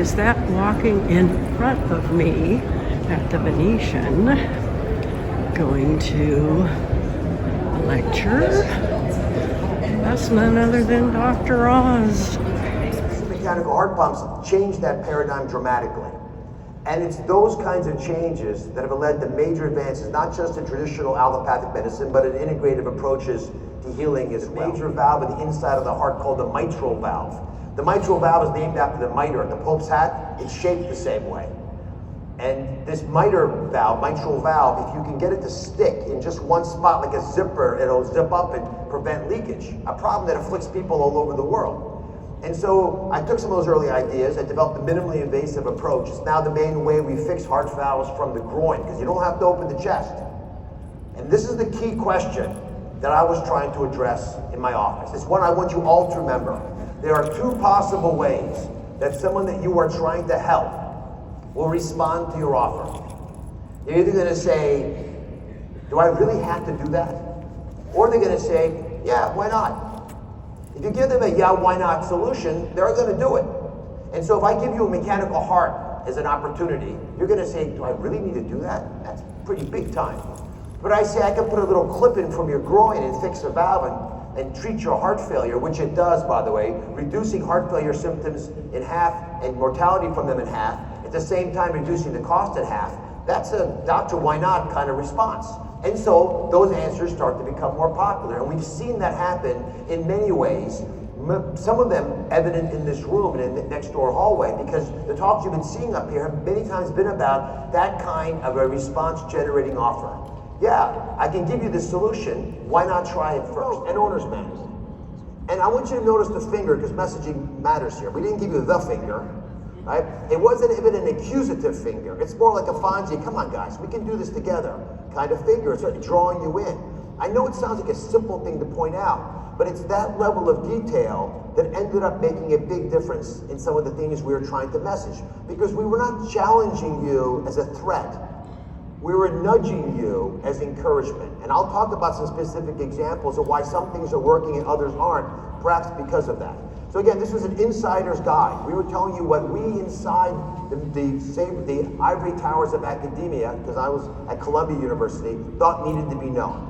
is that walking in front of me at the Venetian, going to a lecture? That's none other than Dr. Oz. Mechanical heart pumps changed that paradigm dramatically. And it's those kinds of changes that have led to major advances, not just in traditional allopathic medicine, but in integrative approaches to healing as well. Major valve in the inside of the heart called the mitral valve. The mitral valve is named after the mitre, the Pope's hat. It's shaped the same way. And this mitral valve, if you can get it to stick in just one spot like a zipper, it'll zip up and prevent leakage, a problem that afflicts people all over the world. And so I took some of those early ideas. I developed a minimally invasive approach. It's now the main way we fix heart valves from the groin, because you don't have to open the chest. And this is the key question that I was trying to address in my office. It's one I want you all to remember. There are two possible ways that someone that you are trying to help will respond to your offer. They're either going to say, do I really have to do that? Or they're going to say, yeah, why not? If you give them a yeah, why not solution, they're going to do it. And so if I give you a mechanical heart as an opportunity, you're going to say, do I really need to do that? That's pretty big time. But I say I can put a little clip in from your groin and fix a valve and treat your heart failure, which it does, by the way, reducing heart failure symptoms in half and mortality from them in half, at the same time reducing the cost in half. That's a doctor, why not kind of response. And so those answers start to become more popular. And we've seen that happen in many ways. Some of them evident in this room and in the next door hallway, because the talks you've been seeing up here have many times been about that kind of a response generating offer. Yeah, I can give you the solution. Why not try it first? And owner's manual. And I want you to notice the finger, because messaging matters here. We didn't give you the finger, right? It wasn't even an accusative finger. It's more like a Fonzie, come on guys, we can do this together kind of finger. It's sort of drawing you in. I know it sounds like a simple thing to point out, but it's that level of detail that ended up making a big difference in some of the things we were trying to message. Because we were not challenging you as a threat. We were nudging you as encouragement. And I'll talk about some specific examples of why some things are working and others aren't, perhaps because of that. So again, this was an insider's guide. We were telling you what we inside the ivory towers of academia, because I was at Columbia University, thought needed to be known.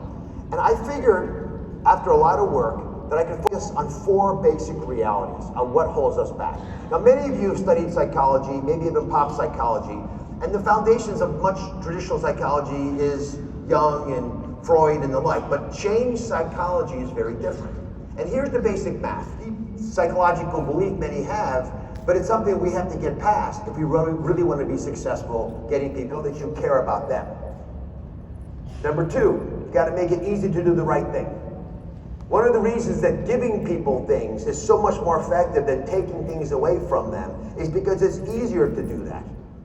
And I figured, after a lot of work, that I could focus on four basic realities on what holds us back. Now, many of you have studied psychology, maybe even pop psychology, and the foundations of much traditional psychology is Jung and Freud and the like, but change psychology is very different. And here's the basic math. Psychological belief many have, but it's something we have to get past if we really want to be successful getting people that you care about them. Number two, you've got to make it easy to do the right thing. One of the reasons that giving people things is so much more effective than taking things away from them is because it's easier to do that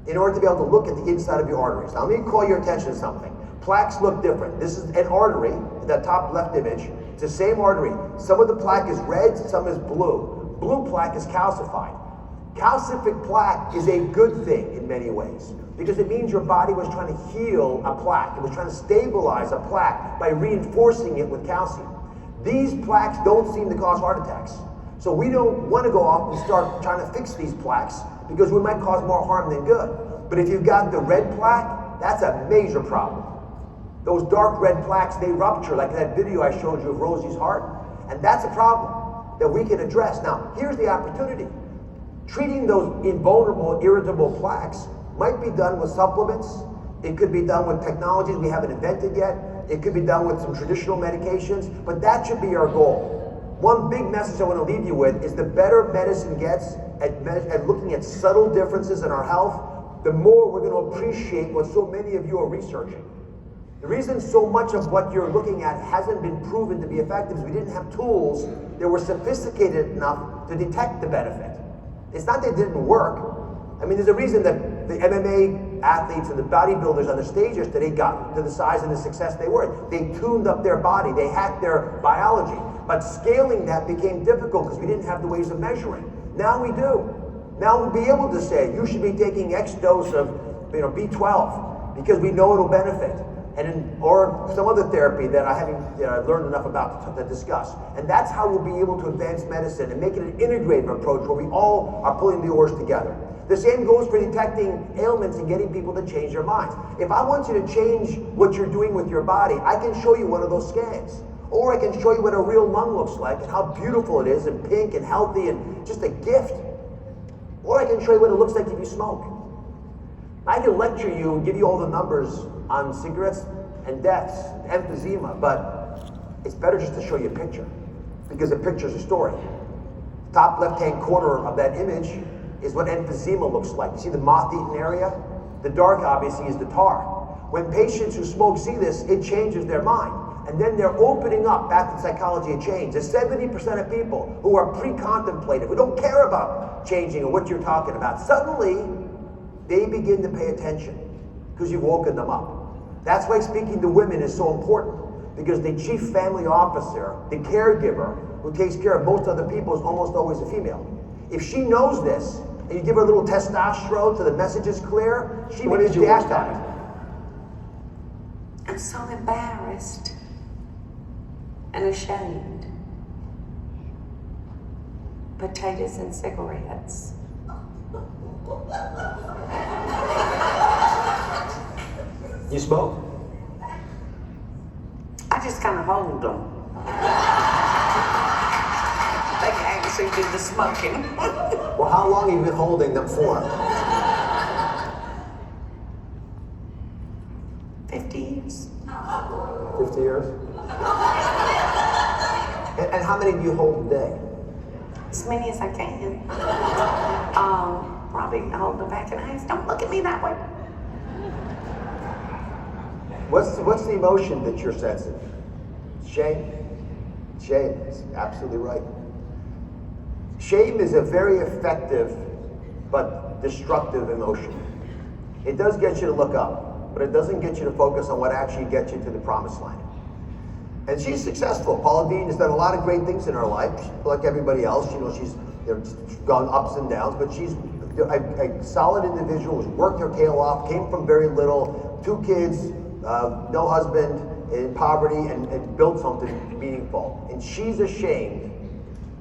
in order to be able to look at the inside of your arteries. Now, let me call your attention to something. Plaques look different. This is an artery, that top left image. It's the same artery. Some of the plaque is red, some is blue. Blue plaque is calcified. Calcific plaque is a good thing in many ways, because it means your body was trying to heal a plaque. It was trying to stabilize a plaque by reinforcing it with calcium. These plaques don't seem to cause heart attacks. So we don't want to go off and start trying to fix these plaques, because we might cause more harm than good. But if you've got the red plaque, that's a major problem. Those dark red plaques, they rupture, like that video I showed you of Rosie's heart, and that's a problem that we can address. Now, here's the opportunity. Treating those invulnerable, irritable plaques might be done with supplements. It could be done with technologies we haven't invented yet. It could be done with some traditional medications, but that should be our goal. One big message I want to leave you with is the better medicine gets at looking at subtle differences in our health, the more we're going to appreciate what so many of you are researching. The reason so much of what you're looking at hasn't been proven to be effective is we didn't have tools that were sophisticated enough to detect the benefit. It's not that it didn't work. I mean, there's a reason that the MMA athletes and the bodybuilders on the stages today got to the size and the success they were. They tuned up their body. They hacked their biology. But scaling that became difficult because we didn't have the ways of measuring. Now we do. Now we'll be able to say, you should be taking X dose of B12 because we know it'll benefit. or some other therapy that I haven't learned enough about to discuss. And that's how we'll be able to advance medicine and make it an integrative approach where we all are pulling the oars together. The same goes for detecting ailments and getting people to change their minds. If I want you to change what you're doing with your body, I can show you one of those scans. Or I can show you what a real lung looks like and how beautiful it is and pink and healthy and just a gift. Or I can show you what it looks like if you smoke. I can lecture you and give you all the numbers on cigarettes and deaths, emphysema, but it's better just to show you a picture because a picture's a story. Top left-hand corner of that image is what emphysema looks like. You see the moth-eaten area? The dark, obviously, is the tar. When patients who smoke see this, it changes their mind. And then they're opening up back to psychology of change. There's 70% of people who are pre-contemplative, who don't care about changing or what you're talking about. Suddenly, they begin to pay attention because you've woken them up. That's why speaking to women is so important, because the chief family officer, the caregiver who takes care of most other people, is almost always a female. If she knows this, and you give her a little testosterone so the message is clear, she begins to act on it. I'm so embarrassed and ashamed. Potatoes and cigarettes. You smoke? I just kind of hold them. They can actually do the smoking. Well, how long have you been holding them for? 50 years. 50 years? And how many do you hold a day? As many as I can. Probably hold them back and ask, don't look at me that way. What's the emotion that you're sensing? Shame. Shame. That's absolutely right. Shame is a very effective but destructive emotion. It does get you to look up, but it doesn't get you to focus on what actually gets you to the promised land. And she's successful. Paula Deen has done a lot of great things in her life, like everybody else. You know, she's gone ups and downs, but she's a solid individual who's worked her tail off, came from very little, 2 kids, no husband, in poverty, and built something meaningful. And she's ashamed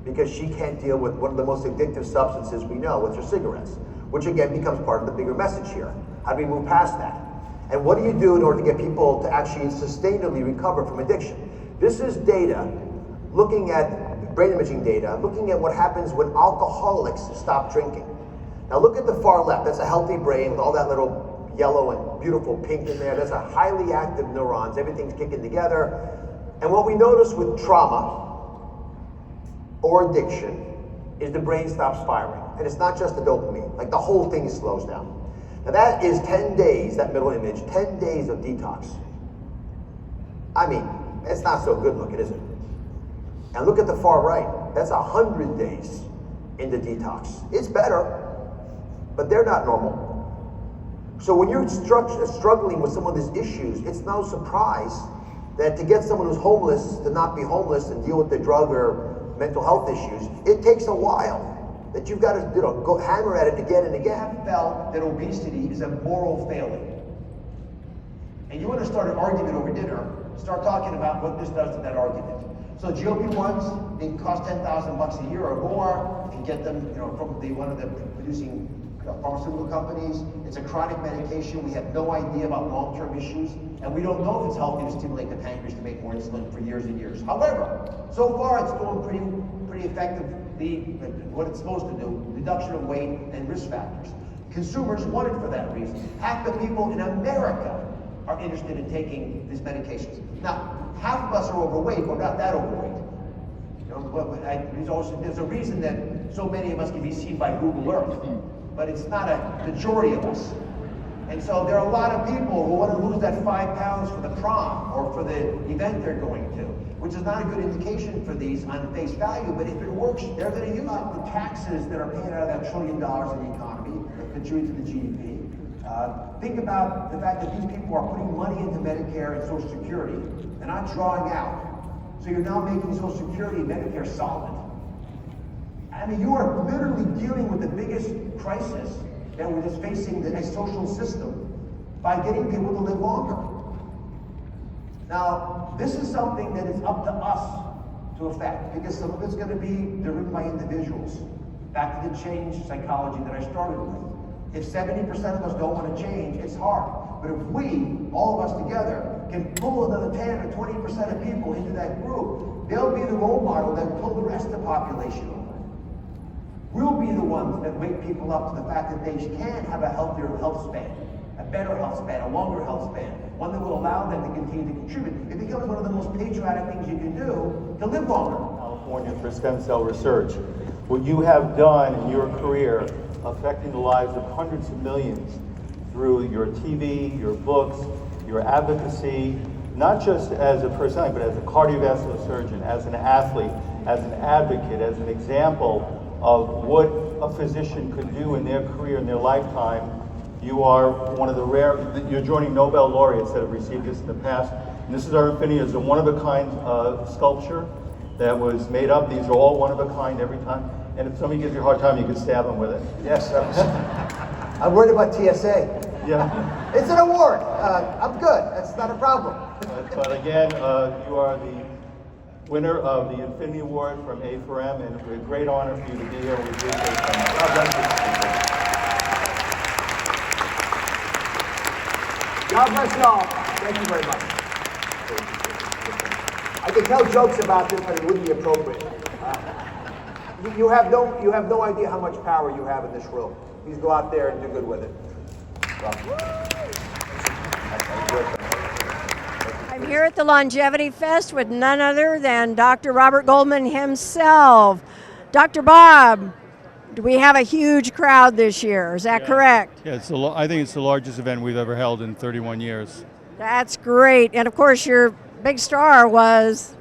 because she can't deal with one of the most addictive substances we know, which are cigarettes, which again becomes part of the bigger message here. How do we move past that? And what do you do in order to get people to actually sustainably recover from addiction? This is data, looking at brain imaging data, looking at what happens when alcoholics stop drinking. Now look at the far left. That's a healthy brain with all that little yellow and beautiful pink in there. That's a highly active neurons. Everything's kicking together. And what we notice with trauma or addiction is the brain stops firing. And it's not just the dopamine. Like the whole thing slows down. Now that is 10 days, that middle image, 10 days of detox. I mean, it's not so good looking, is it? And look at the far right. That's 100 days into detox. It's better, but they're not normal. So when you're struggling with some of these issues, it's no surprise that to get someone who's homeless to not be homeless and deal with the drug or mental health issues, it takes a while. That you've got to go hammer at it again and again. I have felt that obesity is a moral failing. And you want to start an argument over dinner, start talking about what this does to that argument. So GLP-1s, they cost $10,000 a year or more, and get them, from one of the producing pharmaceutical companies. It's a chronic medication. We have no idea about long-term issues, and we don't know if it's healthy to stimulate the pancreas to make more insulin for years and years. However, so far it's doing pretty effectively what it's supposed to do, reduction of weight and risk factors. Consumers want it for that reason. Half the people in America are interested in taking these medications. Now, half of us are overweight, but not that overweight. There's a reason that so many of us can be seen by Google Earth, but it's not a majority of us. And so there are a lot of people who want to lose that 5 pounds for the prom or for the event they're going to, which is not a good indication for these on face value, but if it works, they're going to use it. The taxes that are paid out of that $1 trillion in the economy that contribute to the GDP. Think about the fact that these people are putting money into Medicare and Social Security. They're not drawing out. So you're now making Social Security and Medicare solvent. I mean, you are literally dealing with the biggest crisis that we're just facing the social system by getting people to live longer. Now, this is something that is up to us to affect, because some of it's going to be driven by individuals. Back to the change psychology that I started with. If 70% of us don't want to change, it's hard. But if we, all of us together, can pull another 10 or 20% of people into that group, they'll be the role model that pull the rest of the population over. We'll be the ones that wake people up to the fact that they can have a healthier health span, a better health span, a longer health span, one that will allow them to continue to contribute. It becomes one of the most patriotic things you can do to live longer. California for stem cell research. What you have done in your career, affecting the lives of hundreds of millions through your TV, your books, your advocacy, not just as a personality, but as a cardiovascular surgeon, as an athlete, as an advocate, as an example of what a physician could do in their career, in their lifetime. You are one of the rare, you're joining Nobel laureates that have received this in the past. And this is our Infinity. It's a one-of-a-kind sculpture that was made up. These are all one-of-a-kind every time. And if somebody gives you a hard time, you can stab them with it. Yes, I'm worried about TSA. Yeah. It's an award. I'm good. That's not a problem. But again, you are the winner of the Infinity Award from A4M, and it's a great honor for you to be here. We appreciate it. God bless you. God bless you all. Thank you very much. I can tell jokes about this, but it wouldn't be appropriate. You have no idea how much power you have in this room. Please go out there and do good with it. I'm here at the Longevityfest with none other than Dr. Robert Goldman himself. Dr. Bob, do we have a huge crowd this year? Is that correct? Yeah, I think it's the largest event we've ever held in 31 years. That's great. And of course, your big star was...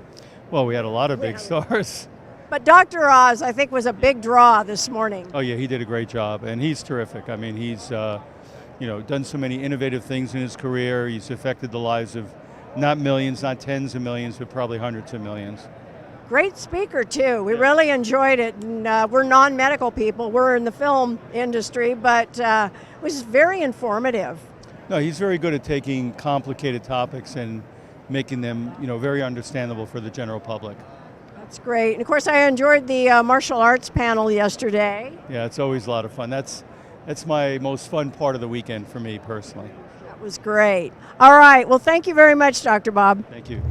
Well, we had a lot of big stars. But Dr. Oz, I think, was a big draw this morning. Oh yeah, he did a great job, and he's terrific. I mean, he's done so many innovative things in his career. He's affected the lives of not millions, not tens of millions, but probably hundreds of millions. Great speaker, too. We really enjoyed it. And, we're non-medical people. We're in the film industry, but it was very informative. No, he's very good at taking complicated topics and making them, very understandable for the general public. That's great. And of course, I enjoyed the martial arts panel yesterday. Yeah, it's always a lot of fun. That's my most fun part of the weekend for me personally. That was great. All right. Well, thank you very much, Dr. Bob. Thank you.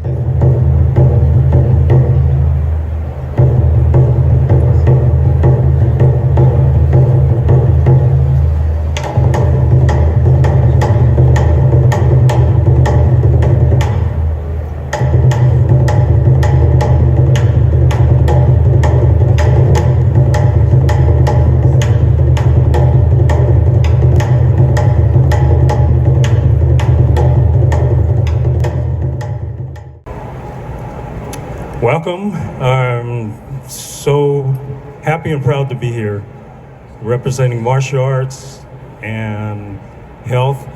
Welcome. I'm so happy and proud to be here representing martial arts and health.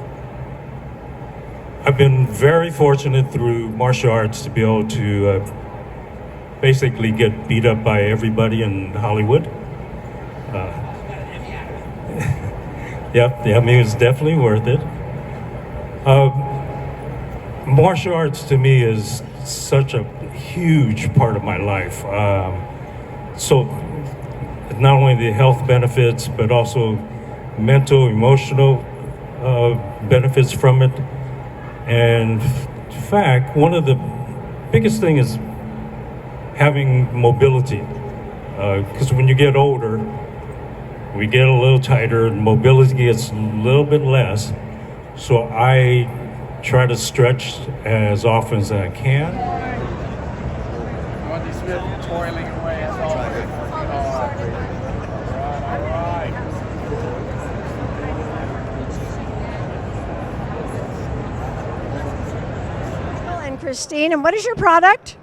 I've been very fortunate through martial arts to be able to basically get beat up by everybody in Hollywood. Yep, I mean, it's definitely worth it. Martial arts to me is such a huge part of my life. So not only the health benefits, but also mental, emotional benefits from it. And in fact, one of the biggest things is having mobility. Because when you get older, we get a little tighter, and mobility gets a little bit less. So I try to stretch as often as I can. Toiling away as always. All right. And Christine, and what is your product?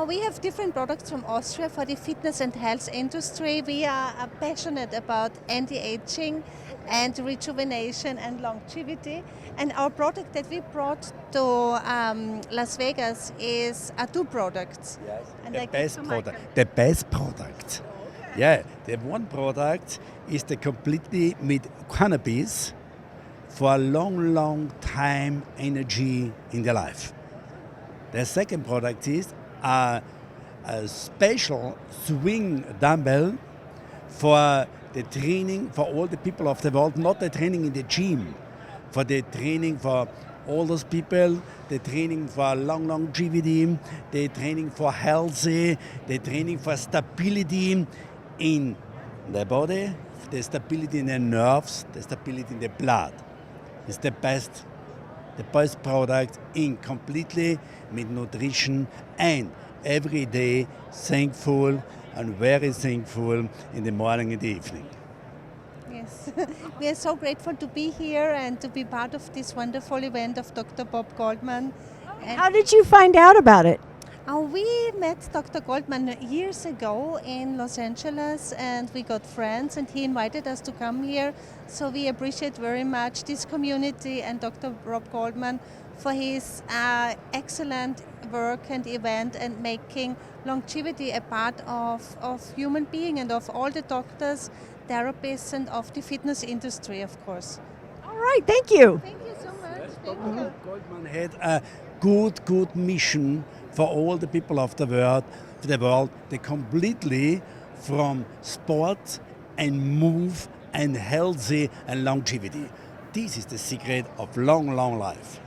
We have different products from Austria for the fitness and health industry. We are passionate about anti-aging and rejuvenation and longevity. And our product that we brought to Las Vegas are two products. Yes, and the best product. The best product. Okay. Yeah, the one product is the completely with cannabis for a long, long time energy in the life. The second product is a special swing dumbbell for the training for all the people of the world, not the training in the gym, for the training for all those people, the training for longevity, the training for healthy, the training for stability in the body, the stability in the nerves, the stability in the blood. It's the best product in completely with nutrition and every day thankful and very thankful in the morning and the evening. Yes, we are so grateful to be here and to be part of this wonderful event of Dr. Bob Goldman. And How did you find out about it? we met Dr. Goldman years ago in Los Angeles, and we got friends, and he invited us to come here. So we appreciate very much this community and Dr. Rob Goldman for his excellent work and event and making longevity a part of human being and of all the doctors, therapists, and of the fitness industry, of course. All right, thank you. Thank you so much. Thank you. Goldman had a good mission for all the people of the world, they completely from sport and move and healthy and longevity. This is the secret of long life.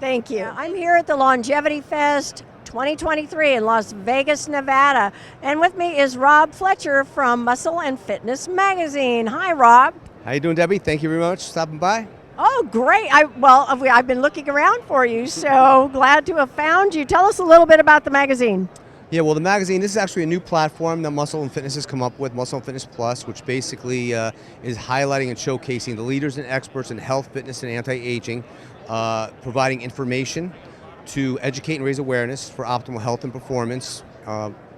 Thank you. I'm here at the Longevityfest 2023 in Las Vegas, Nevada. And with me is Rob Fletcher from Muscle and Fitness Magazine. Hi, Rob. How you doing, Debbie? Thank you very much for stopping by. Oh, great. I've been looking around for you, so glad to have found you. Tell us a little bit about the magazine. Yeah, well, the magazine, this is actually a new platform that Muscle and Fitness has come up with, Muscle and Fitness Plus, which basically is highlighting and showcasing the leaders and experts in health, fitness, and anti-aging, providing information to educate and raise awareness for optimal health and performance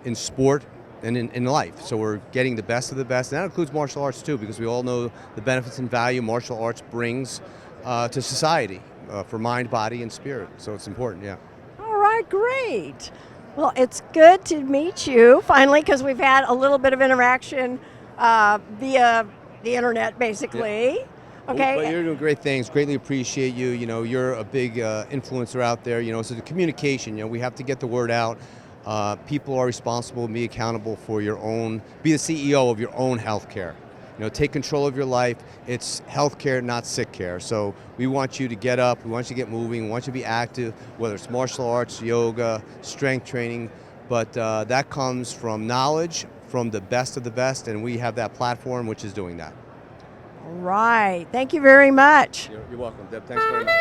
in sport and in life. So we're getting the best of the best, and that includes martial arts too, because we all know the benefits and value martial arts brings to society for mind, body, and spirit. So it's important, yeah. All right, great. Well, it's good to meet you finally, because we've had a little bit of interaction via the internet, basically. Yeah. Okay. Well, you're doing great things. Greatly appreciate you. You know, you're a big influencer out there. You know, so the communication. You know, we have to get the word out. People are responsible and be accountable for your own. Be the CEO of your own healthcare. You know, take control of your life. It's healthcare, not sick care. So we want you to get up. We want you to get moving. We want you to be active, whether it's martial arts, yoga, strength training. But that comes from knowledge, from the best of the best, and we have that platform which is doing that. All right. Thank you very much. You're welcome, Deb. Thanks very much.